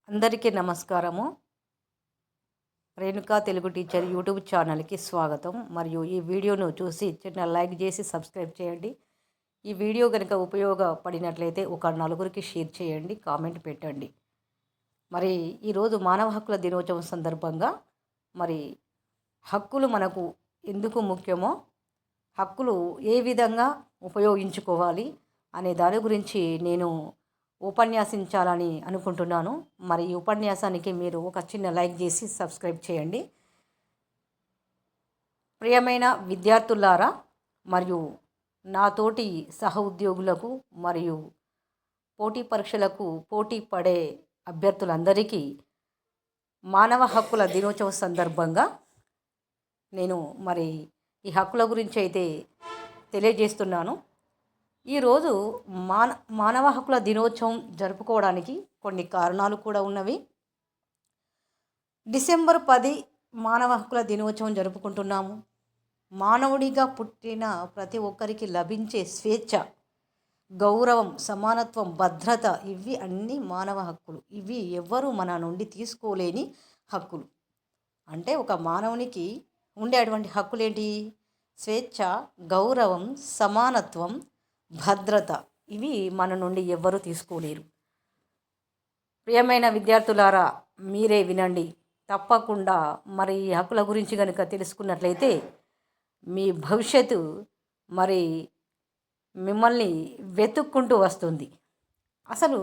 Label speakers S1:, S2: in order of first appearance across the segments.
S1: అందరికీ నమస్కారము. Renuka Telugu teacher YouTube ఛానల్కి స్వాగతం. మరియు ఈ వీడియోను చూసి చిన్న లైక్ చేసి సబ్స్క్రైబ్ చేయండి. ఈ వీడియో కనుక ఉపయోగపడినట్లయితే ఒక నలుగురికి షేర్ చేయండి, కామెంట్ పెట్టండి. మరి ఈరోజు మానవ హక్కుల దినోత్సవం సందర్భంగా మరి హక్కులు మనకు ఎందుకు ముఖ్యమో, హక్కులు ఏ విధంగా ఉపయోగించుకోవాలి అనే దాని గురించి నేను ఉపన్యాసించాలని అనుకుంటున్నాను. మరి ఈ ఉపన్యాసానికి మీరు ఒక చిన్న లైక్ చేసి సబ్స్క్రైబ్ చేయండి. ప్రియమైన విద్యార్థులారా మరియు నాతోటి సహ ఉద్యోగులకు మరియు పోటీ పరీక్షలకు పోటీ పడే అభ్యర్థులందరికీ మానవ హక్కుల దినోత్సవ సందర్భంగా నేను మరి ఈ హక్కుల గురించి అయితే తెలియజేస్తున్నాను. ఈరోజు మానవ హక్కుల దినోత్సవం జరుపుకోవడానికి కొన్ని కారణాలు కూడా ఉన్నవి. డిసెంబర్ 10 మానవ హక్కుల దినోత్సవం జరుపుకుంటున్నాము. మానవుడిగా పుట్టిన ప్రతి ఒక్కరికి లభించే స్వేచ్ఛ, గౌరవం, సమానత్వం, భద్రత ఇవి అన్నీ మానవ హక్కులు. ఇవి ఎవ్వరూ మన నుండి తీసుకోలేని హక్కులు. అంటే ఒక మానవునికి ఉండేటువంటి హక్కులేంటి? స్వేచ్ఛ, గౌరవం, సమానత్వం, భద్రత ఇవి మన నుండి ఎవ్వరూ తీసుకోలేరు. ప్రియమైన విద్యార్థులారా, మీరే వినండి. తప్పకుండా మరి ఈ హక్కుల గురించి కనుక తెలుసుకున్నట్లయితే మీ భవిష్యత్తు మరి మిమ్మల్ని వెతుక్కుంటూ వస్తుంది. అసలు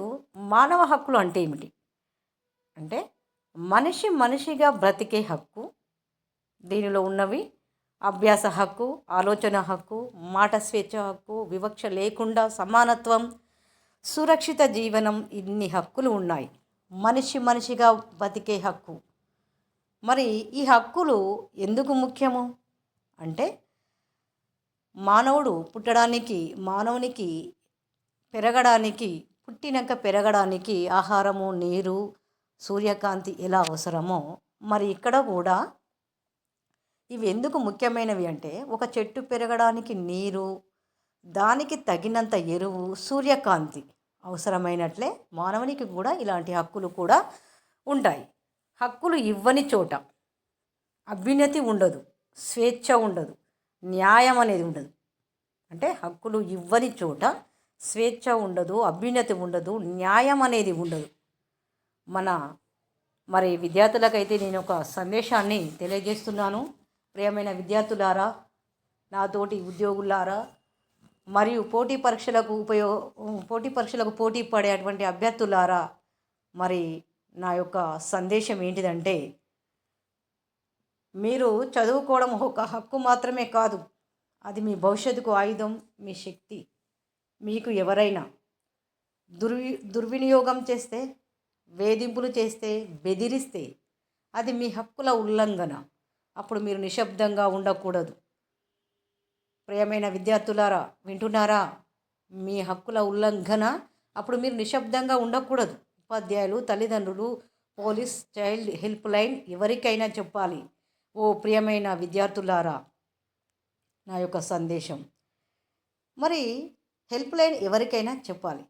S1: మానవ హక్కులు అంటే ఏమిటి? అంటే మనిషిగా బ్రతికే హక్కు. దీనిలో ఉన్నవి అభ్యాస హక్కు, ఆలోచన హక్కు, మాట స్వేచ్ఛ హక్కు, వివక్ష లేకుండా సమానత్వం, సురక్షిత జీవనం, ఇన్ని హక్కులు ఉన్నాయి. మనిషిగా బతికే హక్కు. మరి ఈ హక్కులు ఎందుకు ముఖ్యము అంటే మానవుడు పుట్టడానికి, మానవునికి పెరగడానికి, పుట్టినాక పెరగడానికి ఆహారము, నీరు, సూర్యకాంతి ఎలా అవసరమో మరి ఇక్కడ కూడా ఇవి ఎందుకు ముఖ్యమైనవి అంటే ఒక చెట్టు పెరగడానికి నీరు, దానికి తగినంత ఎరువు, సూర్యకాంతి అవసరమైనట్లే మానవునికి కూడా ఇలాంటి హక్కులు కూడా ఉంటాయి. హక్కులు ఇవ్వని చోట అభ్యున్నతి ఉండదు, స్వేచ్ఛ ఉండదు, న్యాయం అనేది ఉండదు. అంటే హక్కులు ఇవ్వని చోట స్వేచ్ఛ ఉండదు, అభ్యున్నతి ఉండదు, న్యాయం అనేది ఉండదు. మరి విద్యార్థులకైతే నేను ఒక సందేశాన్ని తెలియజేస్తున్నాను. ప్రియమైన విద్యార్థులారా, నాతోటి ఉద్యోగులారా మరియు పోటీ పరీక్షలకు పోటీ పడేటువంటి అభ్యర్థులారా, మరి నా యొక్క సందేశం ఏంటిదంటే మీరు చదువుకోవడం ఒక హక్కు మాత్రమే కాదు, అది మీ భవిష్యత్తుకు ఆయుధం, మీ శక్తి. మీకు ఎవరైనా దుర్వినియోగం చేస్తే, వేధింపులు చేస్తే, బెదిరిస్తే అది మీ హక్కుల ఉల్లంఘన. అప్పుడు మీరు నిశ్శబ్దంగా ఉండకూడదు. ప్రియమైన విద్యార్థులారా, వింటున్నారా? మీ హక్కుల ఉల్లంఘన అప్పుడు మీరు నిశ్శబ్దంగా ఉండకూడదు. ఉపాధ్యాయులు, తల్లిదండ్రులు, పోలీస్, చైల్డ్ హెల్ప్ లైన్ ఎవరికైనా చెప్పాలి. ఓ ప్రియమైన విద్యార్థులారా, నా యొక్క సందేశం మరి హెల్ప్ లైన్ ఎవరికైనా చెప్పాలి.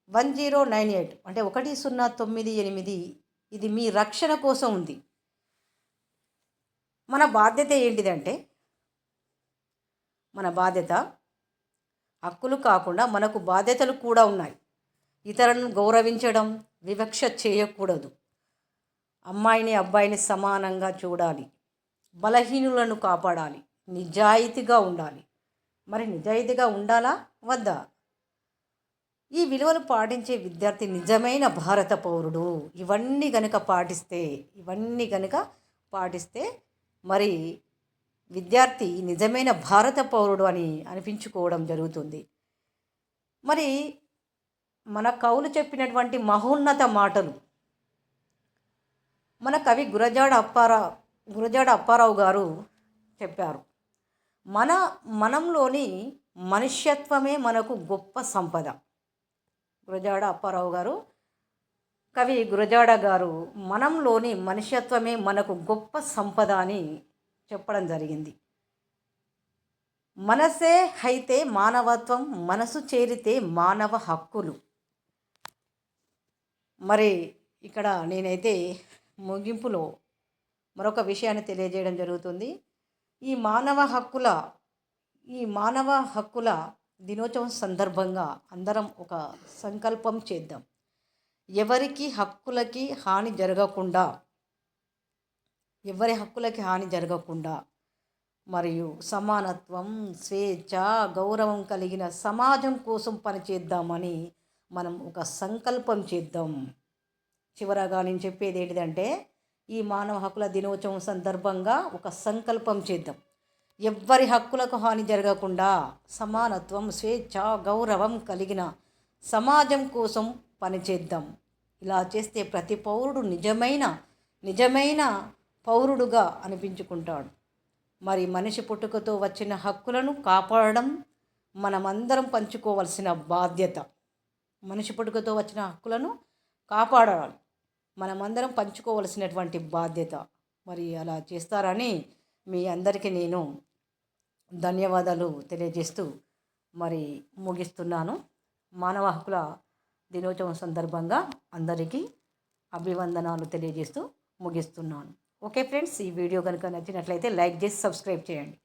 S1: 1098 అంటే 1098 ఇది మీ రక్షణ కోసం ఉంది. మన బాధ్యత ఏంటిదంటే, మన బాధ్యత హక్కులు కాకుండా మనకు బాధ్యతలు కూడా ఉన్నాయి. ఇతరులను గౌరవించడం, వివక్ష చేయకూడదు. అమ్మాయిని అబ్బాయిని సమానంగా చూడాలి. బలహీనులను కాపాడాలి. నిజాయితీగా ఉండాలి. మరి నిజాయితీగా ఉండాలా వద్దా? ఈ విలువలు పాటించే విద్యార్థి నిజమైన భారత పౌరుడు. ఇవన్నీ గనుక పాటిస్తే మరి విద్యార్థి నిజమైన భారత పౌరుడు అని అనిపించుకోవడం జరుగుతుంది. మరి మన కవులు చెప్పినటువంటి మహోన్నత మాటలు మన కవి గురజాడ అప్పారావు గారు చెప్పారు. మనంలోని మనుష్యత్వమే మనకు గొప్ప సంపద. కవి గురజాడ గారు మనంలోని మనుష్యత్వమే మనకు గొప్ప సంపద అని చెప్పడం జరిగింది. మనసే అయితే మానవత్వం, మనసు చేరితే మానవ హక్కులు. మరి ఇక్కడ నేనైతే ముగింపులో మరొక విషయాన్ని తెలియజేయడం జరుగుతుంది. ఈ మానవ హక్కుల ఈ మానవ హక్కుల దినోత్సవం సందర్భంగా అందరం ఒక సంకల్పం చేద్దాం. ఎవరికి హక్కులకి హాని జరగకుండా ఎవరి హక్కులకి హాని జరగకుండా మరియు సమానత్వం, స్వేచ్ఛ, గౌరవం కలిగిన సమాజం కోసం పనిచేద్దామని మనం ఒక సంకల్పం చేద్దాం. చివరగా నేను చెప్పేది ఏంటిదంటే, ఈ మానవ హక్కుల దినోత్సవం సందర్భంగా ఒక సంకల్పం చేద్దాం. ఎవ్వరి హక్కులకు హాని జరగకుండా సమానత్వం, స్వేచ్ఛ, గౌరవం కలిగిన సమాజం కోసం పనిచేద్దాం. ఇలా చేస్తే ప్రతి పౌరుడు నిజమైన పౌరుడుగా అనిపించుకుంటాడు. మరి మనిషి పుట్టుకతో వచ్చిన హక్కులను కాపాడడం మనమందరం పంచుకోవాల్సిన బాధ్యత. మనిషి పుట్టుకతో వచ్చిన హక్కులను కాపాడాలి, మనమందరం పంచుకోవలసినటువంటి బాధ్యత. మరి అలా చేస్తారని మీ అందరికీ నేను ధన్యవాదాలు తెలియజేస్తూ మరి ముగిస్తున్నాను. మానవ హక్కుల దినోత్సవం సందర్భంగా అందరికీ అభివందనాలు తెలియజేస్తూ ముగిస్తున్నాను. ఓకే ఫ్రెండ్స్, ఈ వీడియో కనుక నచ్చినట్లయితే లైక్ చేసి సబ్స్క్రైబ్ చేయండి.